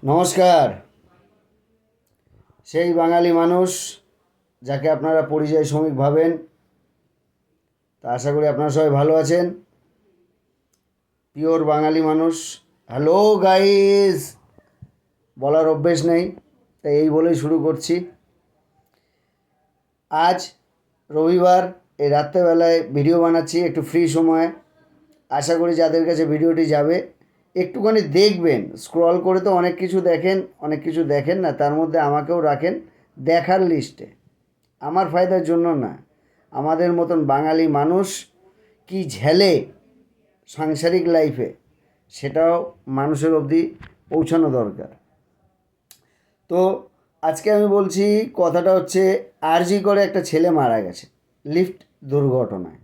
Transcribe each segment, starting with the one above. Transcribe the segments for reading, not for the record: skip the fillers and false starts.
নমস্কার। সেই বাঙালি মানুষ যাকে আপনারা পরিযায়ী শ্রমিক ভাবেন, তা আশা করি আপনারা সবাই ভালো আছেন। পিওর বাঙালি মানুষ। হ্যালো গাইস বলার অভ্যেস নেই, তাই এই বলেই শুরু করছি। আজ রবিবার, এই রাত্রেবেলায় ভিডিও বানাচ্ছি একটু ফ্রি সময়ে। আশা করি যাদের কাছে ভিডিওটি যাবে একটুখানি দেখবেন। স্ক্রল করে তো অনেক কিছু দেখেন, অনেক কিছু দেখেন না, তার মধ্যে আমাকেও রাখেন দেখার লিস্টে। আমার ফায়দার জন্য না, আমাদের মতন বাঙালি মানুষ কি ঝেলে সাংসারিক লাইফে, সেটাও মানুষের অবধি পৌঁছানো দরকার। তো আজকে আমি বলছি, কথাটা হচ্ছে আরজি করে একটা ছেলে মারা গেছে লিফট দুর্ঘটনায়।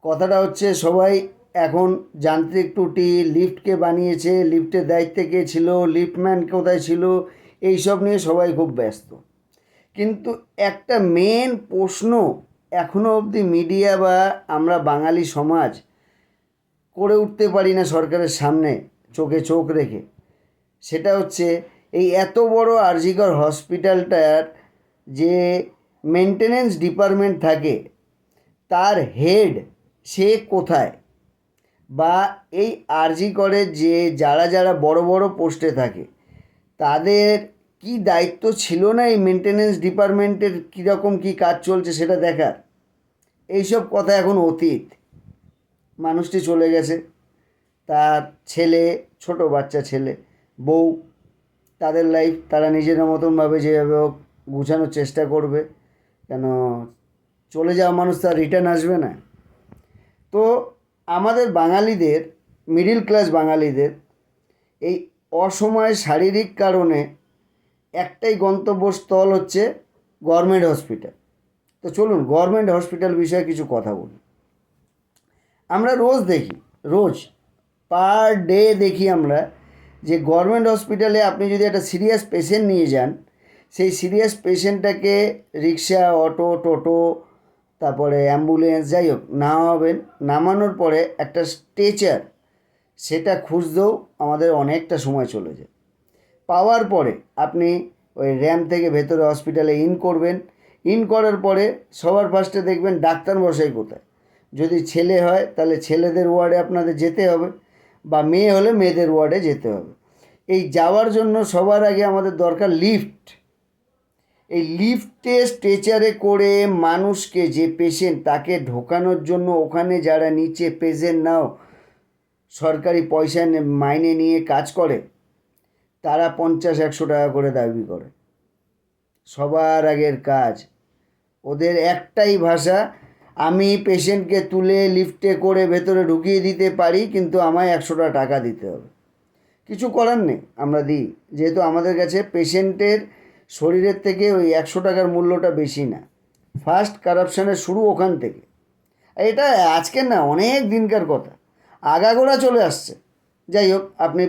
কথাটা হচ্ছে, সবাই এখন যান্ত্রিক ত্রুটি, লিফটকে বানিয়েছে, লিফটের দায়িত্বে কে ছিল, লিফটম্যান কোথায় ছিল, এইসব নিয়ে সবাই খুব ব্যস্ত। কিন্তু একটা মেন প্রশ্ন এখনও অবধি মিডিয়া বা আমরা বাঙালি সমাজ করে উঠতে পারি না সরকারের সামনে চোখে চোখ রেখে। সেটা হচ্ছে, এই এত বড় আরজিকর হসপিটালটার যে মেনটেনেন্স ডিপার্টমেন্ট থাকে, তার হেড সে কোথায়? বা এই আরজি করে যে যারা যারা বড় বড় পোস্টে থাকে, তাদের কি দায়িত্ব ছিল না এই মেনটেনেন্স ডিপার্টমেন্টের কীরকম কী কাজ চলছে সেটা দেখার? এইসব কথা এখন অতীত। মানুষটি চলে গেছে, তার ছেলে, ছোট বাচ্চা ছেলে, বউ, তাদের লাইফ তারা নিজেদের মতনভাবে যেভাবে হোক গুছানোর চেষ্টা করবে। কেন, চলে যাওয়া মানুষ তার রিটার্ন আসবে না। তো আমাদের বাঙালিদের, মিডিল ক্লাস বাঙালিদের এই অসময়ে শারীরিক কারণে একটাই গন্তব্যস্থল হচ্ছে গভর্নমেন্ট হসপিটাল। তো চলুন গভর্নমেন্ট হসপিটাল বিষয়ে কিছু কথা বলি। আমরা রোজ দেখি, রোজ পার ডে দেখি আমরা, যে গভর্নমেন্ট হসপিটালে আপনি যদি একটা সিরিয়াস পেশেন্ট নিয়ে যান, সেই সিরিয়াস পেশেন্টটাকে রিক্সা, অটো, টোটো, তারপরে অ্যাম্বুলেন্স, যাই হোক নামাবেন, নামানোর পরে একটা স্ট্রেচার, সেটা খুঁজতেও আমাদের অনেকটা সময় চলে যায়। পাওয়ার পরে আপনি ওই র্যাম্প থেকে ভেতরে হসপিটালে ইন করবেন। ইন করার পরে সবার ফার্স্টে দেখবেন ডাক্তার মশাই কোথায়। যদি ছেলে হয় তাহলে ছেলেদের ওয়ার্ডে আপনাদের যেতে হবে, বা মেয়ে হলে মেয়েদের ওয়ার্ডে যেতে হবে। এই যাওয়ার জন্য সবার আগে আমাদের দরকার লিফট। এই লিফটে স্ট্রেচারে করে মানুষকে, যে পেশেন্ট, তাকে ঢোকানোর জন্য ওখানে যারা নিচে পেশেন্ট নাও সরকারি পয়সা মাইনে নিয়ে কাজ করে, তারা 50-100 টাকা করে দাবি করে। সবার আগের কাজ ওদের একটাই ভাষা, আমি পেশেন্টকে তুলে লিফটে করে ভেতরে ঢুকিয়ে দিতে পারি, কিন্তু আমায় 100 টাকা দিতে হবে। কিছু করার নেই, আমরা দিই, যেহেতু আমাদের কাছে পেশেন্টের শরীরের থেকে ওই 100 টাকার মূল্যটা বেশি না। ফার্স্ট কারাপশানের শুরু ওখান থেকে। এটা আজকের না, অনেক দিনকার কথা, আগাগোড়া চলে আসছে। যাই হোক, আপনি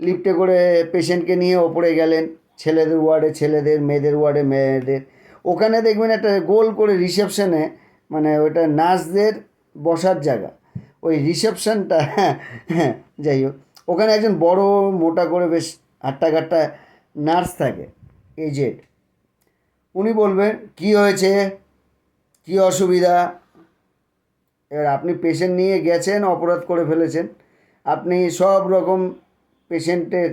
লিফটে করে পেশেন্টকে নিয়ে ওপরে গেলেন, ছেলেদের ওয়ার্ডে ছেলেদের, মেয়েদের ওয়ার্ডে মেয়েদের। ওখানে দেখবেন একটা গোল করে রিসেপশনে, মানে ওটা নার্সদের বসার জায়গা, ওই রিসেপশনটা, হ্যাঁ হ্যাঁ, যাই হোক, ওখানে একজন বড় মোটা করে বেশ হাট্টা নার্স থাকে, এজেড। উনি বলবেন কি হয়েছে, কি অসুবিধা। এবার আপনি পেশেন্ট নিয়ে গেছেন, অপরাধ করে ফেলেছেন, আপনি সব রকম পেশেন্টের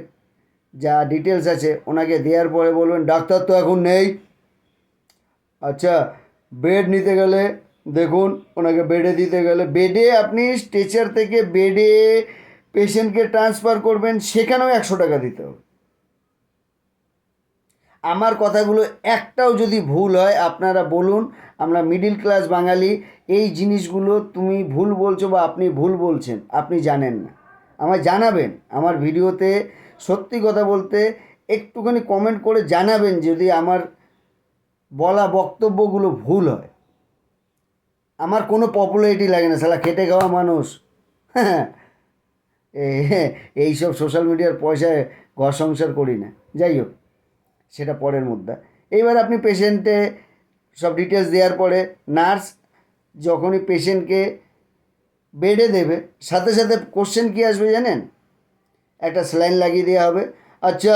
যা ডিটেলস আছে ওনাকে দেওয়ার পরে বলবেন ডাক্তার তো এখন নেই, আচ্ছা বেড নিতে গেলে দেখুন, ওনাকে বেডে দিতে গেলে, বেডে আপনি স্ট্রেচার থেকে বেডে পেশেন্টকে ট্রান্সফার করবেন, সেখানেও 100 টাকা দিতে হবে। আমার কথাগুলো একটাও যদি ভুল হয় আপনারা বলুন। আমরা মিডিল ক্লাস বাঙালি, এই জিনিসগুলো তুমি ভুল বলছো বা আপনি ভুল বলছেন, আপনি জানেন না, আমায় জানাবেন। আমার ভিডিওতে সত্যি কথা বলতে একটুখানি কমেন্ট করে জানাবেন যদি আমার বলা বক্তব্যগুলো ভুল হয়। আমার কোনো পপুলারিটি লাগে না, শালা খেটে খাওয়া মানুষ। হ্যাঁ, এইসব সোশ্যাল মিডিয়ার পয়সায় ঘর সংসার করি না। যাই হোক, সেটা পরের মুদ্রা। এইবার আপনি পেশেন্টে সব ডিটেলস দেওয়ার পরে নার্স যখনই পেশেন্টকে বেডে দেবে, সাথে সাথে কোশ্চেন কী আসবে জানেন? একটা স্যালাইন লাগিয়ে দেওয়া হবে, আচ্ছা,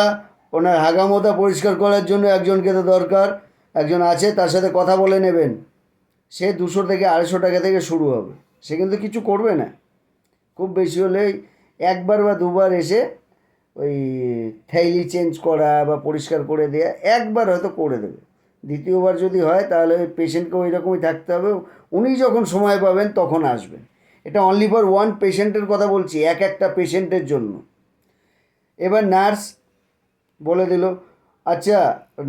ওনার হাগামোতা পরিষ্কার করার জন্য একজনকে তো দরকার, একজন আছে, তার সাথে কথা বলে নেবেন। সে 200 থেকে 250 টাকা থেকে শুরু হবে। সে কিন্তু কিছু করবে না, খুব বেশি হলে একবার বা দুবার এসে ওই থাইলি চেঞ্জ করা বা পরিষ্কার করে দেওয়া একবার হয়তো করে দেবে। দ্বিতীয়বার যদি হয় তাহলে ওই পেশেন্টকে ওই রকমই থাকতে হবে। উনি যখন সময় পাবেন তখন আসবেন। এটা অনলি ফর ওয়ান পেশেন্টের কথা বলছি, একটা পেশেন্টের জন্য। এবার নার্স বলে দিল, আচ্ছা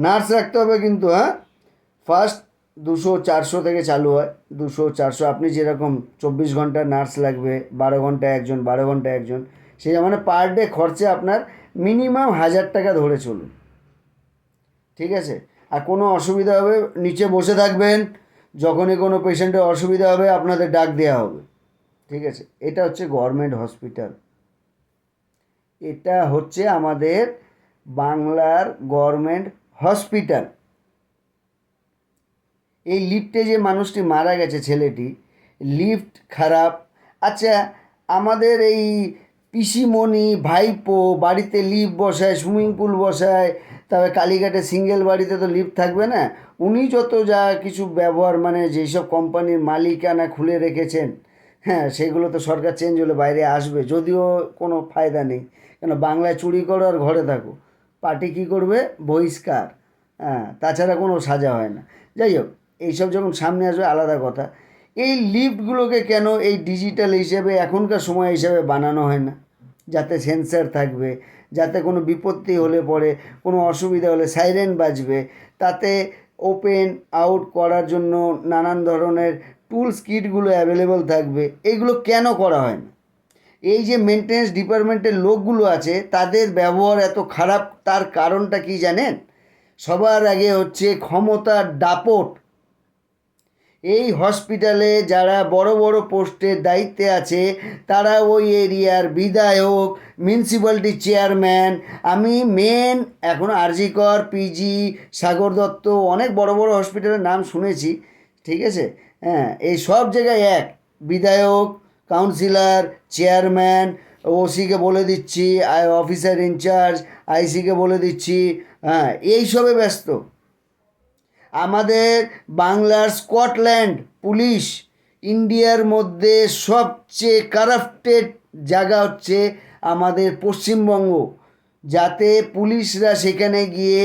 নার্স রাখতে হবে কিন্তু, হ্যাঁ। ফার্স্ট 200-400 থেকে চালু হয়, 200-400। আপনি যেরকম 24 ঘন্টা নার্স লাগবে, 12 ঘন্টা একজন, 12 ঘন্টা একজন, সেই মানে পার ডে খরচে আপনার মিনিমাম 1000 টাকা ধরে চলুন, ঠিক আছে। আর কোনো অসুবিধা হবে নিচে বসে থাকবেন, যখনই কোনো পেশেন্টের অসুবিধা হবে আপনাদের ডাক দেওয়া হবে, ঠিক আছে। এটা হচ্ছে গভর্নমেন্ট হসপিটাল, এটা হচ্ছে আমাদের বাংলার গভর্নমেন্ট হসপিটাল। এই লিফটে যে মানুষটি মারা গেছে, ছেলেটি, লিফট খারাপ। আচ্ছা, আমাদের এই পিসিমণি ভাইপো বাড়িতে লিফট বসায়, সুইমিং পুল বসায়, তবে কালীঘাটে সিঙ্গেল বাড়িতে তো লিফট থাকবে না। উনি যত যা কিছু ব্যবহার, মানে যেসব কোম্পানির মালিকানা খুলে রেখেছেন, হ্যাঁ, সেগুলো তো সরকার চেঞ্জ হলে বাইরে আসবে, যদিও কোনো ফায়দা নেই। কেন, বাংলায় চুরি করো আর ঘরে থাকো, পার্টি কী করবে? বহিষ্কার। হ্যাঁ, তাছাড়া কোনো সাজা হয় না। যাই হোক, এইসব যখন সামনে আসবে আলাদা কথা। এই লিফটগুলোকে কেন এই ডিজিটাল হিসেবে এখনকার সময় হিসাবে বানানো হয় না? যাতে সেন্সার থাকবে, যাতে কোনো বিপত্তি হলে পরে, কোনো অসুবিধা হলে সাইরেন বাজবে, তাতে ওপেন আউট করার জন্য নানান ধরনের টুলস কিটগুলো অ্যাভেলেবল থাকবে। এইগুলো কেন করা হয় না? এই যে মেনটেন্যান্স ডিপার্টমেন্টের লোকগুলো আছে, তাদের ব্যবহার এত খারাপ, তার কারণটা কি জানেন? সবার আগে হচ্ছে ক্ষমতার দাপট। এই হসপিটালে যারা বড় বড় পোস্টের দায়িত্বে আছে, তারা ওই এরিয়ার বিধায়ক, মিউনিসিপ্যালিটি চেয়ারম্যান, আমি মেন এখন আরজি কর, পিজি, সাগর দত্ত, অনেক বড় বড় হসপিটালের নাম শুনেছি, ঠিক আছে। হ্যাঁ, এই সব জায়গায় এক বিধায়ক, কাউন্সিলর, চেয়ারম্যান, ওসিকে বলে দিচ্ছি, অফিসার ইনচার্জ, আইসিকে বলে দিচ্ছি, হ্যাঁ, এইসবে ব্যস্ত। আমাদের বাংলার স্কটল্যান্ড পুলিশ, ইন্ডিয়ার মধ্যে সবচেয়ে কারাপ্টেড জায়গা হচ্ছে আমাদের পশ্চিমবঙ্গ। যাতে পুলিশরা সেখানে গিয়ে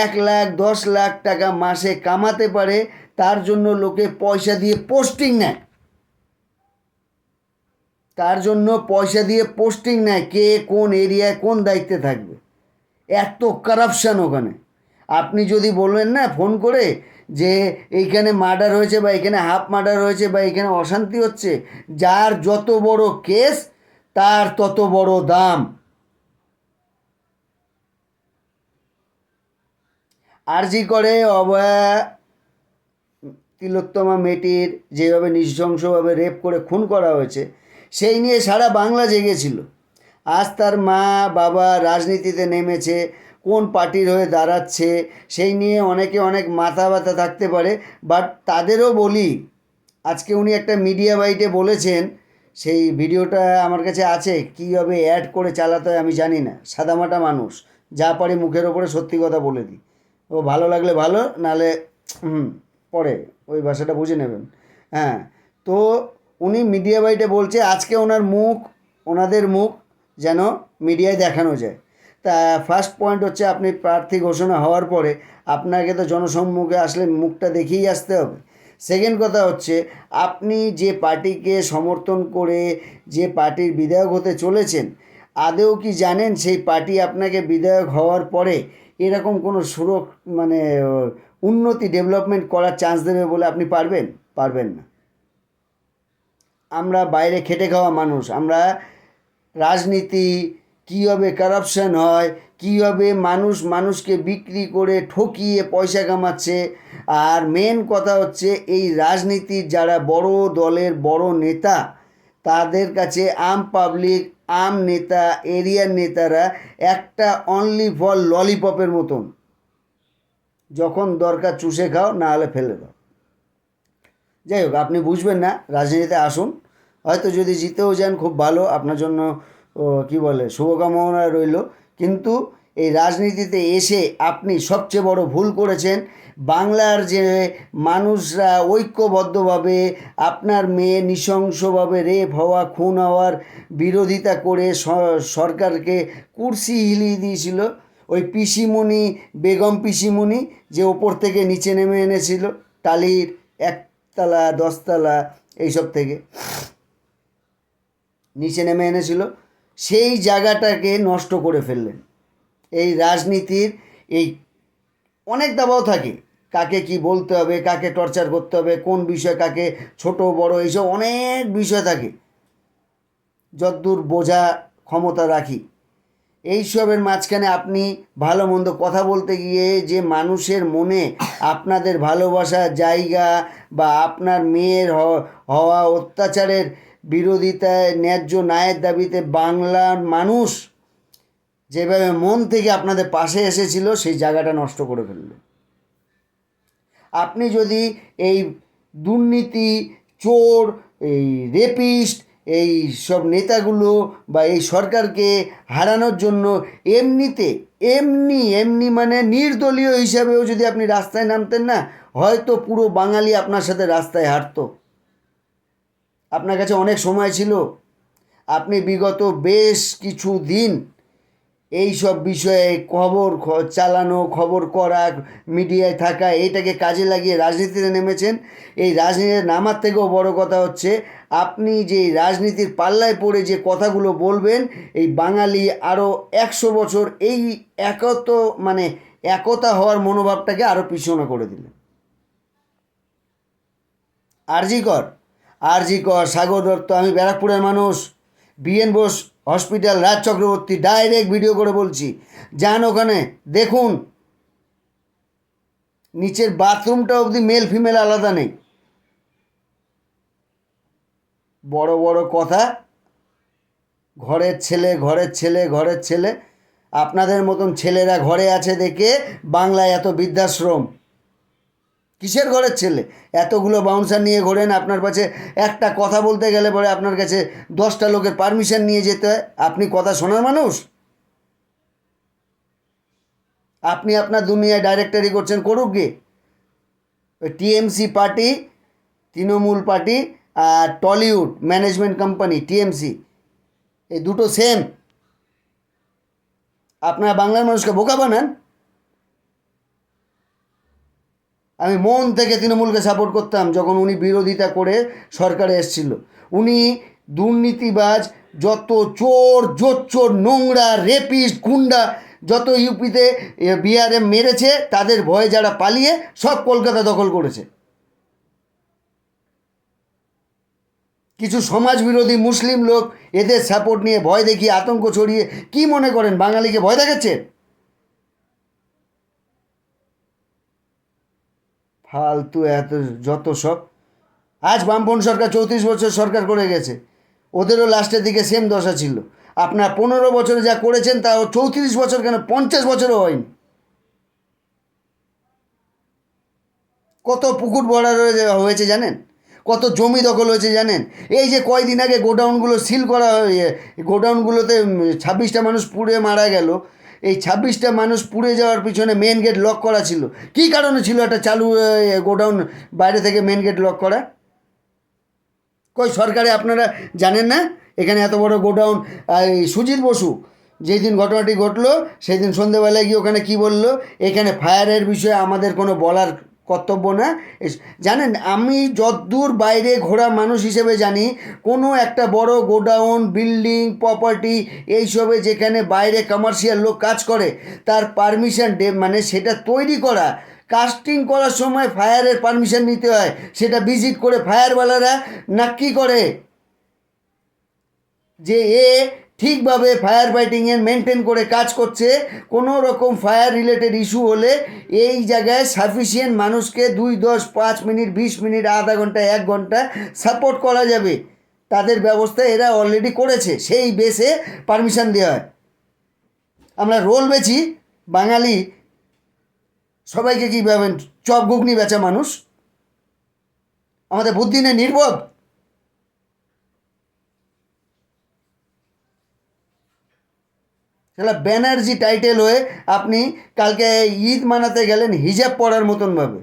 1 লাখ 10 লাখ টাকা মাসে কামাতে পারে, তার জন্য লোকে পয়সা দিয়ে পোস্টিং নেয়, তার জন্য পয়সা দিয়ে পোস্টিং নেয়, কে কোন এরিয়ায় কোন দায়িত্বে থাকবে। এত কারাপশান ওখানে। আপনি যদি বলবেন না ফোন করে যে এইখানে মার্ডার হয়েছে, বা এখানে হাফ মার্ডার হয়েছে, বা এখানে অশান্তি হচ্ছে, যার যত বড় কেস তার তত বড় দাম। আরজি করে অভয়া তিলোত্তমা মেয়েটির যেভাবে নৃশংসভাবে রেপ করে খুন করা হয়েছে, সেই নিয়ে সারা বাংলা জেগেছিল। আজ তার মা বাবা রাজনীতিতে নেমেছে, কোন পার্টির হয়ে দাঁড়াচ্ছে সেই নিয়ে অনেকে অনেক মাথা ব্যথা থাকতে পারে। বাট তাদেরও বলি, আজকে উনি একটা মিডিয়া বাইটে বলেছেন, সেই ভিডিওটা আমার কাছে আছে, কীভাবে অ্যাড করে চালাতে হয় আমি জানি না, সাদামাটা মানুষ, যা পারি মুখের ওপরে সত্যি কথা বলে দিই। ও ভালো লাগলে ভালো, নালে পরে ওই ভাষাটা বুঝে নেবেন। হ্যাঁ, তো উনি মিডিয়া বাইটে বলছে আজকে ওনার মুখ, ওনাদের মুখ যেন মিডিয়ায় দেখানো যায়। তা ফার্স্ট পয়েন্ট হচ্ছে, আপনি প্রার্থী ঘোষণা হওয়ার পরে আপনাকে তো জনসম্মুখে আসলে মুখটা দেখেই আসতে হবে। সেকেন্ড কথা হচ্ছে, আপনি যে পার্টিকে সমর্থন করে যে পার্টির বিধায়ক হতে চলেছেন, আদৌ কি জানেন সেই পার্টি আপনাকে বিধায়ক হওয়ার পরে এরকম কোনো মানে উন্নতি, ডেভেলপমেন্ট করার চান্স দেবে বলে আপনি পারবেন? পারবেন না। আমরা বাইরে খেটে খাওয়া মানুষ, আমরা রাজনীতি, কীভাবে কারাপশান হয়, কীভাবে মানুষ মানুষকে বিক্রি করে ঠকিয়ে পয়সা কামাচ্ছে, আর মেন কথা হচ্ছে এই রাজনীতির যারা বড় দলের বড় নেতা, তাদের কাছে আম পাবলিক, আম নেতা, এরিয়ার নেতারা একটা অনলি ফর ললিপপের মতন, যখন দরকার চুষে খাও, না হলে ফেলে দাও। যাই হোক, আপনি বুঝবেন না, রাজনীতিতে আসুন, হয়তো যদি জিতেও যান খুব ভালো, আপনার জন্য কী বলে শুভকামনা রইল। কিন্তু এই রাজনীতিতে এসে আপনি সবচেয়ে বড় ভুল করেছেন। বাংলার যে মানুষরা ঐক্যবদ্ধভাবে আপনার মেয়ে নৃশংসভাবে রেপ হওয়া, খুন হওয়ার বিরোধিতা করে সরকারকে কুর্সি হিলিয়ে দিয়েছিল, ওই পিসিমণি, বেগম পিসিমণি, যে ওপর থেকে নিচে নেমে এনেছিল টালির একতলা দশতলা এইসব থেকে নিচে নেমে এনেছিল, সেই জায়গাটাকে নষ্ট করে ফেললেন। এই রাজনীতির এই অনেক দাবাও থাকে, কাকে কি বলতে হবে, কাকে টর্চার করতে হবে, কোন বিষয় কাকে ছোট বড়, এইসব অনেক বিষয় থাকে, যতদূর বোঝা ক্ষমতা রাখি। এইসবের মাঝখানে আপনি ভালো মন্দ কথা বলতে গিয়ে যে মানুষের মনে আপনাদের ভালোবাসার জায়গা বা আপনার মেয়ের হওয়া অত্যাচারের বিরোধিতায় ন্যায্য ন্যায়ের দাবিতে বাংলার মানুষ যেভাবে মন থেকে আপনাদের পাশে এসেছিল, সেই জায়গাটা নষ্ট করে ফেলল। আপনি যদি এই দুর্নীতি, চোর, এই রেপিস্ট, এই সব নেতাগুলো বা এই সরকারকে হারানোর জন্য এমনি মানে নির্দলীয় হিসাবেও যদি আপনি রাস্তায় নামতেন না, হয়তো পুরো বাঙালি আপনার সাথে রাস্তায় হাঁটতো। আপনার কাছে অনেক সময় ছিল। আপনি বিগত বেশ কিছু দিন এই সব বিষয়ে খবর চালানো, খবর করা, মিডিয়ায় থাকা, এইটাকে কাজে লাগিয়ে রাজনীতিতে নেমেছেন। এই রাজনীতিতে নামার থেকেও বড় কথা হচ্ছে আপনি যে রাজনীতির পাল্লায় পড়ে যে কথাগুলো বলবেন, এই বাঙালি আরও 100 বছর এই একতা হওয়ার মনোভাবটাকে আরও পিছনে করে দিলেন। আরজি কর, সাগর দত্ত, আমি ব্যারাকপুরের মানুষ, BN Bose hospital, Raj Chakraborty, direct video করে বলছি, যান ওখানে দেখুন, নিচের বাথরুমটা অবধি মেল ফিমেল আলাদা নেই। বড় বড় কথা, ঘরের ছেলে, আপনাদের মতন ছেলেরা ঘরে আছে দেখে বাংলায় এত বৃদ্ধাশ্রম। কিসের ঘরের ছেলে? এতগুলো বাউন্সার নিয়ে ঘোরেন, আপনার কাছে একটা কথা বলতে গেলে পরে আপনার কাছে 10টা লোকের পারমিশন নিয়ে যেতে হয়। আপনি কথা শোনার মানুষ? আপনি আপনার দুনিয়ায় ডাইরেক্টরি করছেন, করুক গে। ওই টিএমসি পার্টি, তৃণমূল পার্টি আর টলিউড ম্যানেজমেন্ট কোম্পানি টিএমসি, এই দুটো সেম। আপনারা বাংলার মানুষকে বোকা বানান। আমি মন থেকে তৃণমূলকে সাপোর্ট করতাম যখন উনি বিরোধিতা করে সরকারে এসেছিল। উনি দুর্নীতিবাজ, যত চোর, জোচ্চোর, নোংরা, রেপিস্ট, গুন্ডা যত ইউপিতে বিহারে মেরেছে, তাদের ভয়ে যারা পালিয়ে সব কলকাতা দখল করেছে। কিছু সমাজ বিরোধী মুসলিম লোক এদের সাপোর্ট নিয়ে ভয় দেখিয়ে আতঙ্ক ছড়িয়ে কি মনে করেন বাঙালিকে ভয় দেখাচ্ছে? ফালতু এত যত সব। আজ বামপন সরকার 34 বছর সরকার করে গেছে, ওদেরও লাস্টের দিকে সেম দশা ছিল। আপনার 15 বছরে যা করেছেন তা 34 বছর কেন, 50 বছরও হয়নি। কত পুকুর ভরা হয়েছে জানেন? কত জমি দখল হয়েছে জানেন? এই যে কয়দিন আগে গোডাউনগুলো সিল করা হয়ে, গোডাউনগুলোতে 26টা মানুষ পুড়ে মারা গেল। এই 26টা মানুষ পুড়ে যাওয়ার পিছনে মেন গেট লক করা ছিল। কী কারণে ছিল একটা চালু গোডাউন বাইরে থেকে মেন গেট লক করা? কই সরকারে আপনারা জানেন না? এখানে এত বড় গোডাউন। এই সুজিত বসু যেই দিন ঘটনাটি ঘটলো সেই দিন সন্ধেবেলায় গিয়ে ওখানে কি বললো, এখানে ফায়ারের বিষয়ে আমাদের কোনো বলার কর্তব্য না। জানেন, আমি যতদূর বাইরে ঘোরা মানুষ হিসেবে জানি, কোনো একটা বড় গোডাউন, বিল্ডিং, প্রপার্টি এইসবে যেখানে বাইরে কমার্শিয়াল লোক কাজ করে, তার পারমিশন মানে সেটা তৈরি করা, কাস্টিং করার সময় ফায়ারের পারমিশন নিতে হয়। সেটা ভিজিট করে ফায়ারওয়ালারা নাকি করে যে এ ঠিকভাবে ফায়ার ফাইটিংয়ের মেনটেন করে কাজ করছে। কোনো রকম ফায়ার রিলেটেড ইস্যু হলে এই জায়গায় সাফিসিয়েন্ট মানুষকে 2, 10, 5 মিনিট, 20 মিনিট, আধা ঘন্টা, 1 ঘন্টা সাপোর্ট করা যাবে। তাদের ব্যবস্থা এরা অলরেডি করেছে, সেই বেসে পারমিশন দেওয়া হয়। আমরা রোল বেচি বাঙালি, সবাইকে কী ভাবেন চপ ঘুগনি বেচা মানুষ? আমাদের বুদ্ধি নেই, নির্বোধ। তাহলে ব্যানার্জি টাইটেল হয়ে আপনি কালকে ঈদ মানাতে গেলেন হিজাব পরার মতনভাবে।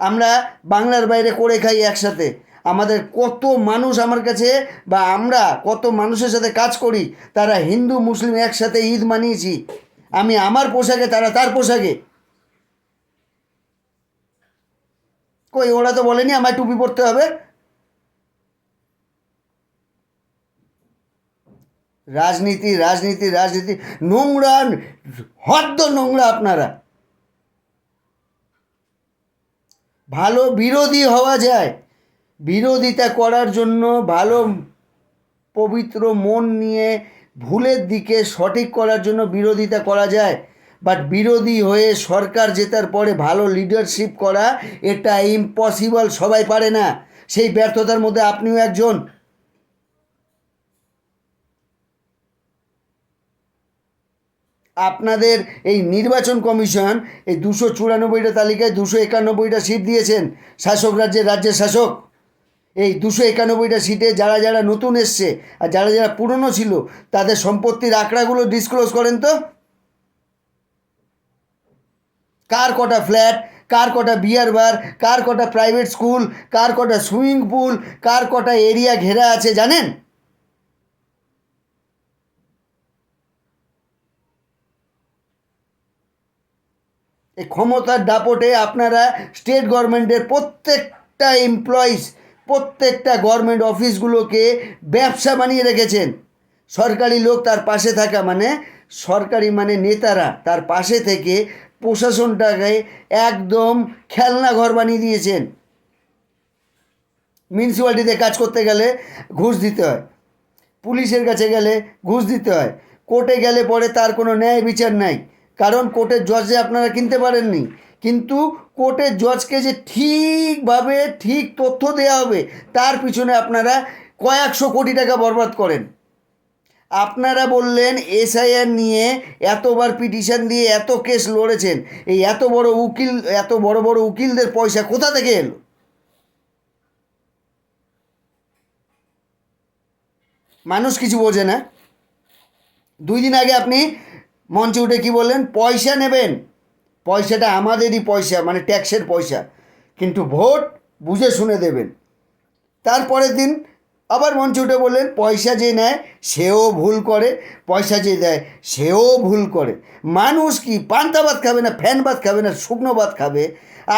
আমরা বাংলার বাইরে করে খাই একসাথে, আমাদের কত মানুষ আমার কাছে, বা আমরা কত মানুষের সাথে কাজ করি, তারা হিন্দু মুসলিম একসাথে ঈদ মানিয়েছি, আমি আমার পোশাকে, তারা তার পোশাকে। কই, ওরা তো বলেনি আমায় টুপি পরতে হবে। রাজনীতি রাজনীতি রাজনীতি, নোংরা, হদ্দ নোংরা আপনারা। ভালো বিরোধী হওয়া যায়, বিরোধিতা করার জন্য ভালো পবিত্র মন নিয়ে ভুলের দিকে সঠিক করার জন্য বিরোধিতা করা যায়, বাট বিরোধী হয়ে সরকার জেতার পরে ভালো লিডারশিপ করা, এটা ইম্পসিবল, সবাই পারে না। সেই ব্যর্থতার মধ্যে আপনিও একজন। আপনাদের এই নির্বাচন কমিশন এই 294টা তালিকায় 291টা সিট দিয়েছেন শাসক রাজ্যের শাসক। এই 291টা সিটে যারা যারা নতুন এসছে আর যারা যারা পুরনো ছিল, তাদের সম্পত্তির আঁকড়াগুলো ডিসক্লোজ করেন তো। কার কটা ফ্ল্যাট, কার কটা বিয়ার বার, কার কটা প্রাইভেট স্কুল, কার কটা সুইমিং পুল, কার কটা এরিয়া ঘেরা আছে জানেন? এই ক্ষমতার দাপটে আপনারা স্টেট গভর্নমেন্টের প্রত্যেকটা এমপ্লয়িজ, প্রত্যেকটা গভর্নমেন্ট অফিসগুলোকে ব্যবসা বানিয়ে রেখেছেন। সরকারি লোক তার পাশে থাকা মানে, সরকারি মানে নেতারা তার পাশে থেকে প্রশাসনটাকে একদম খেলনা ঘর বানিয়ে দিয়েছেন। মিউনিসিপ্যালিটিতে কাজ করতে গেলে ঘুষ দিতে হয়, পুলিশের কাছে গেলে ঘুষ দিতে হয়, কোর্টে গেলে পরে তার কোনো ন্যায় বিচার নাই, কারণ কোর্টের জজে আপনারা কিনতে পারেননি। কিন্তু কোর্টের জজকে যে ঠিকভাবে ঠিক তথ্য দেওয়া হবে, তার পিছনে আপনারা কয়েকশো কোটি টাকা বরবাদ করেন। আপনারা বললেন এসআইআর নিয়ে এতবার পিটিশন দিয়ে এত কেস লড়েছেন, এই এত বড় উকিল, এত বড় বড় উকিলদের পয়সা কোথা থেকে এলো? মানুষ কিছু বোঝে না। 2 দিন আগে আপনি মঞ্চে উঠে কি বললেন? পয়সা নেবেন, পয়সাটা আমাদেরই পয়সা, মানে ট্যাক্সের পয়সা, কিন্তু ভোট বুঝে শুনে দেবেন। তারপরের দিন আবার মঞ্চে উঠে বললেন পয়সা যে নেয় সেও ভুল করে, পয়সা যে দেয় সেও ভুল করে। মানুষ কি পান্তা ভাত খাবে না, ফ্যান ভাত খাবে না, শুকনো ভাত খাবে?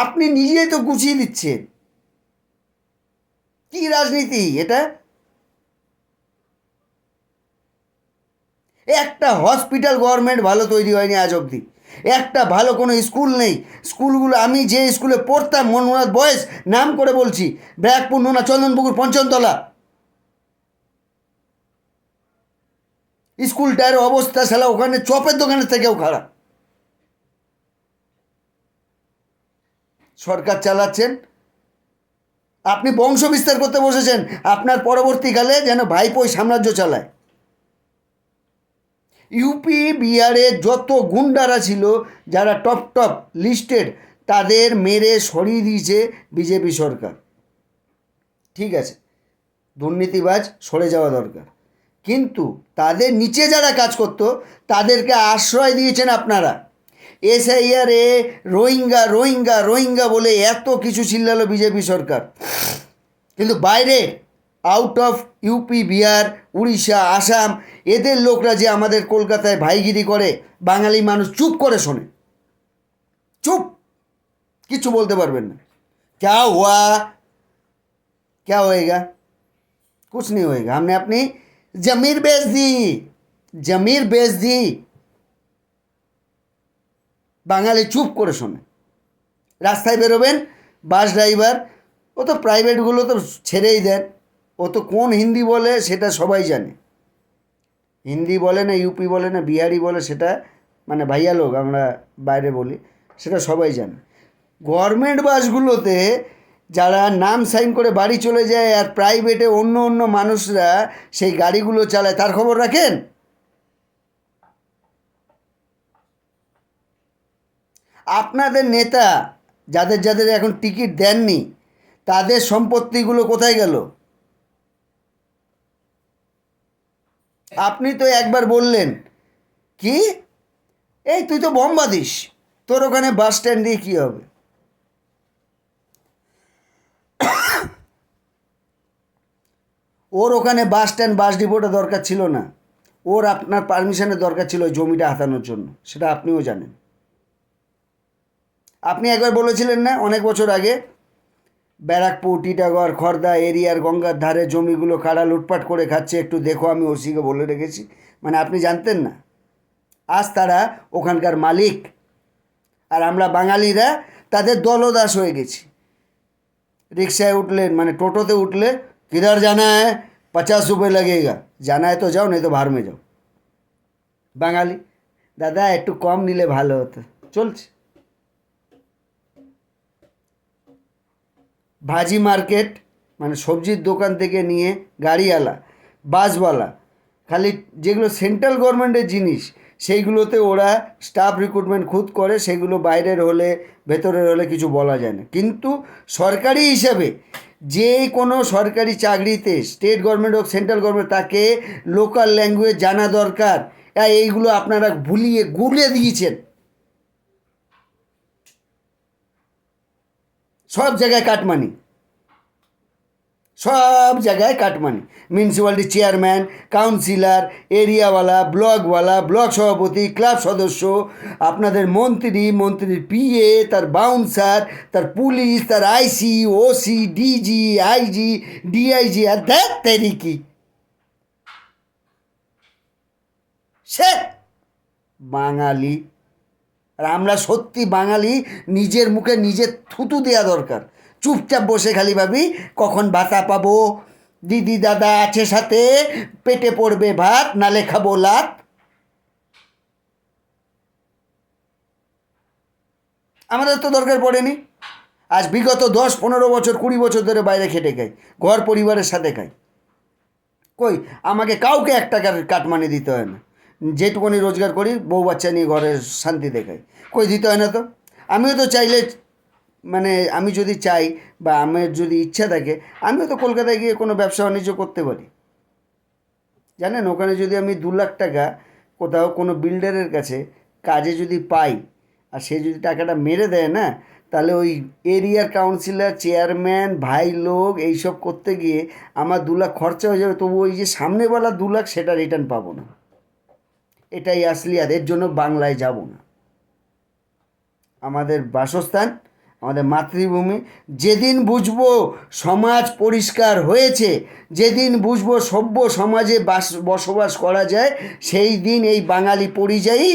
আপনি নিজেই তো গুছিয়ে দিচ্ছেন। কি রাজনীতি এটা? একটা হসপিটাল গভর্নমেন্ট ভালো তৈরি হয়নি আজ অবধি, একটা ভালো কোনো স্কুল নেই। স্কুলগুলো, আমি যে স্কুলে পড়তাম, মনমোহনাথ বয়েজ, নাম করে বলছি, ব্র্যাকপুর, নোনা, চন্দনপুকুর, পঞ্চমতলা, স্কুলটার অবস্থা শালা ওখানে চপের দোকানের থেকেও খারাপ। সরকার চালাচ্ছেন, আপনি বংশ বিস্তার করতে বসেছেন, আপনার পরবর্তীকালে যেন ভাইপোই সাম্রাজ্য চালায়। ইউপি বিহারে যত গুন্ডারা ছিল, যারা টপ টপ লিস্টেড, তাদের মেরে সরিয়ে দিয়েছে বিজেপি সরকার। ঠিক আছে, দুর্নীতিবাজ সরে যাওয়া দরকার, কিন্তু তাদের নিচে যারা কাজ করত তাদেরকে আশ্রয় দিয়েছেন আপনারা। এসআইআরে রোহিঙ্গা রোহিঙ্গা রোহিঙ্গা বলে এত কিছু চিল্লালো বিজেপি সরকার, কিন্তু বাইরে out of UP Bihar Orissa Assam, এদের লোকরা যে আমাদের কলকাতায় ভাইগিরি করে, বাঙালি মানুষ চুপ করে শোনে, চুপ, কিছু বলতে পারবেন না। क्या हुआ, क्या होएगा? कुछ नहीं होएगा। हमने अपनी जमीर बेच दी, जमीर बेच दी। বাঙালি চুপ করে শোনে। রাস্তায় বেরোবেন, বাস ড্রাইভার, ও তো প্রাইভেটগুলো তো ছেড়েই দেন, ও তো কোন হিন্দি বলে সেটা সবাই জানে। হিন্দি বলে না, ইউপি বলে না, বিহারি বলে, সেটা মানে ভাইয়া লোক আমরা বাইরে বলি, সেটা সবাই জানে। গভর্নমেন্ট বাসগুলোতে যারা নাম সাইন করে বাড়ি চলে যায়, আর প্রাইভেটে অন্য অন্য মানুষরা সেই গাড়িগুলো চালায়, তার খবর রাখেন? আপনাদের নেতা যাদের যাদের এখন টিকিট দেননি, তাদের সম্পত্তিগুলো কোথায় গেল? আপনি তো একবার বললেন কি, এই তুই তো বোম বাঁধিস, তোর ওখানে বাস স্ট্যান্ড দিয়ে কী হবে? ওর ওখানে বাস স্ট্যান্ড বাস ডিপোটা দরকার ছিল না, ওর আপনার পারমিশনের দরকার ছিল ওই জমিটা হাতানোর জন্য, সেটা আপনিও জানেন। আপনি একবার বলেছিলেন না অনেক বছর আগে, ব্যারাকপুর, টিটাগড়, খড়দা এরিয়ার গঙ্গার ধারে জমিগুলো কারা লুটপাট করে খাচ্ছে, একটু দেখো, আমি ওসিকে বলে রেখেছি। মানে আপনি জানতেন না? আজ তারা ওখানকার মালিক, আর আমরা বাঙালিরা তাদের দলদাস হয়ে গেছি। রিক্সায় উঠলেন, মানে টোটোতে উঠলে, কিধার জানা হ্যাঁ, 50 रुपये लगेगा, জানা তো যাও, নেই তো ভাড় মে যাও। বাঙালি, দাদা একটু কম নিলে ভালো হতো, চলছে। ভাজি মার্কেট, মানে সবজির দোকান থেকে নিয়ে গাড়িওয়ালা, বাসওয়ালা, খালি যেগুলো সেন্ট্রাল গভর্নমেন্টের জিনিস সেইগুলোতে ওরা স্টাফ রিক্রুটমেন্ট খুদ করে, সেগুলো বাইরের হলে ভেতরের হলে কিছু বলা যায় না। কিন্তু সরকারি হিসাবে যে কোনো সরকারি চাকরিতে, স্টেট গভর্নমেন্ট হোক সেন্ট্রাল গভর্নমেন্ট, তাকে লোকাল ল্যাঙ্গুয়েজ জানা দরকার। এইগুলো আপনারা ভুলিয়ে গুলিয়ে দিয়েছেন। সব জায়গায় কাটমানি, সব জায়গায় কাটমানি। মিউনিসিপ্যালিটি চেয়ারম্যান, কাউন্সিলর, এরিয়াওয়ালা, ব্লকওয়ালা, ব্লক সভাপতি, ক্লাব সদস্য, আপনাদের মন্ত্রী, মন্ত্রীর পিএ, তার বাউন্সার, তার পুলিশ, তার আইসি, ওসি, ডিজি, আইজি, ডিআইজি, আর দেখ তেরি কি সে বাঙালি। আর আমরা সত্যি বাঙালি, নিজের মুখে নিজের থুতু দেওয়া দরকার। চুপচাপ বসে খালি ভাবি কখন ভাতা পাবো, দিদি দাদা আছে সাথে, পেটে পড়বে ভাত, নালে খাবো লাত। আমাদের তো দরকার পড়েনি। আজ বিগত 10-15 বছর, 20 বছর ধরে বাইরে খেটে খাই, ঘর পরিবারের সাথে খাই। কই আমাকে কাউকে 1 টাকার কাটমানি দিতে হয় না, যেটুকুনি রোজগার করি বউ বাচ্চা নিয়ে ঘরে শান্তি দেখাই, কই দিতে হয় না তো। আমিও তো চাইলে, মানে আমি যদি চাই বা আমার যদি ইচ্ছা থাকে, আমিও তো কলকাতায় গিয়ে কোনো ব্যবসা বাণিজ্য করতে পারি। জানেন, ওখানে যদি আমি 2 লাখ টাকা কোথাও কোনো বিল্ডারের কাছে কাজে যদি পাই, আর সে যদি টাকাটা মেরে দেয় না, তাহলে ওই এরিয়ার কাউন্সিলর, চেয়ারম্যান, ভাই লোক এইসব করতে গিয়ে আমার 2 লাখ খরচা হয়ে যাবে, তবু ওই যে সামনেওয়ালা 2 লাখ সেটা রিটার্ন পাবো না। এটাই আসলিয়াত। এর জন্য বাংলায় যাব না। আমাদের বাসস্থান, আমাদের মাতৃভূমি। যেদিন বুঝবো সমাজ পরিষ্কার হয়েছে, যেদিন বুঝবো সভ্য সমাজে বসবাস করা যায়, সেই দিন এই বাঙালি পরিযায়ী,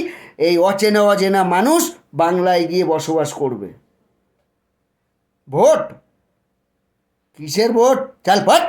এই অচেনা অচেনা মানুষ বাংলায় গিয়ে বসবাস করবে। ভোট কিসের ভোট? চাল পাট।